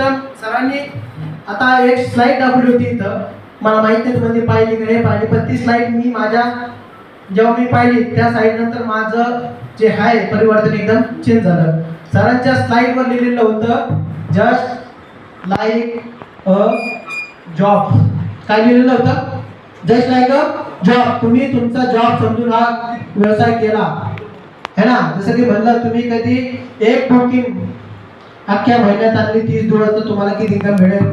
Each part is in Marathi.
एकदम सरांनी आता एक स्लाइड दाखवली होती इथं, मला माहित नाही म्हणजे पाहिली की नाही पाहिली, पण ती स्लाइड मी माझ्या जेव्हा मी पाहिली त्या साईड नंतर माझं जे आहे परिवर्तन एकदम चेंज झालं. सरांच्या स्लाइडवर लिहिलेलं होतं जस्ट लाईक अ जॉब. काय लिहिलेलं होतं? Just like a job. तुम्ही तुमचा जॉब समजून हा व्यवसाय केला है ना. जसं की म्हणलं तुम्ही कधी एक बुकिंग अख्ख्या महिन्यात आणली 30 दिवस तर तुम्हाला किती इन्कम मिळेल?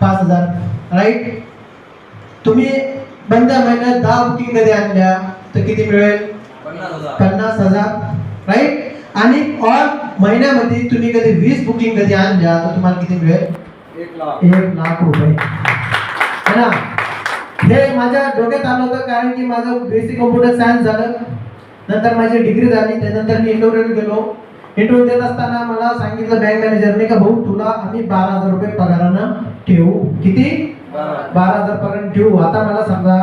5,000. राईट. तुम्ही बंद महिन्यात 10 बुकिंग कधी आणल्या तर किती मिळेल? 50,000. राईट. आणि ऑल महिन्यामध्ये तुम्ही कधी 20 बुकिंग कधी आणल्या तर तुम्हाला किती मिळेल? 1,00,000 रुपये है ना. हे माझ्या डोक्यात आलं होतं कारण की माझं बेसिक कॉम्प्युटर सायन्स झालं, नंतर माझी डिग्री झाली, त्यानंतर मी इंटरव्ह्यू गेलो. इंटरव्ह्यू देत असताना मला सांगितलं बँक मॅनेजरने का भाऊ तुला आम्ही 12,000 रुपये पगारानं ठेवू. किती? 12,000 पगार ठेवू. आता मला समजा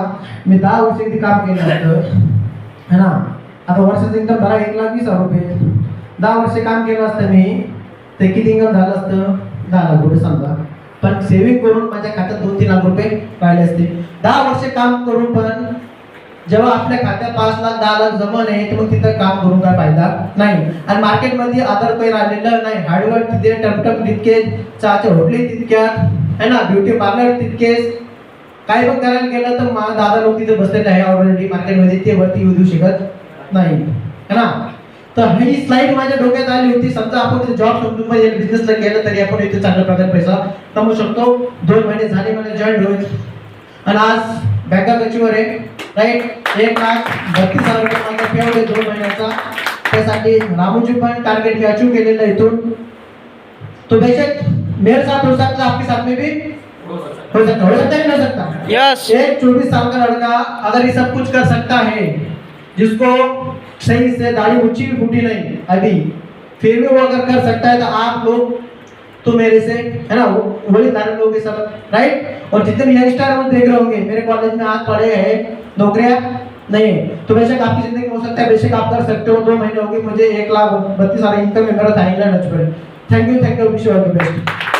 मी 10 वर्ष किती काम केलं होतं है ना. आता वर्षाचं इन्कम भरा 1,20,000 रुपये. 10 वर्ष काम केलं असतं मी ते किती इन्कम झालं असतं? 10,00,000 रुपये समजा. पण सेव्हिंग करून माझ्या खात्यात 2-3 लाख रुपये राहिले असते. 10 वर्ष काम करून पण जेव्हा आपल्या खात्यात 5 लाख 10 लाख जमा नाही तर मग तिथं काम करून काय फायदा नाही. आणि मार्केटमध्ये आधार काही राहिलेलं नाही. हार्डवेअर तिथे टमटम तितके, चहाच्या होटली तितक्यात है ना, ब्युटी पार्लर तितकेच. काय पण करायला गेलं तर माझा दादा लोक तिथे बसलेले आहे ऑलरेडी मार्केटमध्ये, ते वरती येऊ देऊ शकत नाही है ना. तर ही स्लाइड माझ्या डोक्यात आली होती. समजा आपण जॉब समजून म्हणजे बिझनेसला गेलं तरी आपण इथे चांगल्या प्रकारे पैसा कमवू शकतो. 2 महिने झाले मला जॉईन होईल आणि आज बँका कचीवर आहे. राईट. 1,32,000 रुपये माझा पेमेंट आहे 2 महिन्याचा. त्यासाठी रामूजी पण टारगेट मी अचीव केलेलं आहे इथून. तो बेशक मेरे साथ हो सकता, आपके साथ में भी हो सकता है नहीं हो सकता? यस. एक 24 साल का लड़का अगर ये सब कुछ कर सकता है, जिसको सही से दाढ़ी ऊंची भी फूटी नहीं अभी, फिर भी वो अगर कर सकता है तो आप लोग तो मेरे से है ना वही सारे लोग सब. राइट. और जितने यंगस्टर वो देख रहे होंगे मेरे कॉलेज में आज पढ़े हैं, नौकरियां नहीं है, तो बेशक आपकी जिंदगी में हो सकता है, बेशक आप कर सकते हो. 2 महीने हो गए मुझे 1,32,000 इनकम है मेरा Thailand. Thank you. Wish you all the best.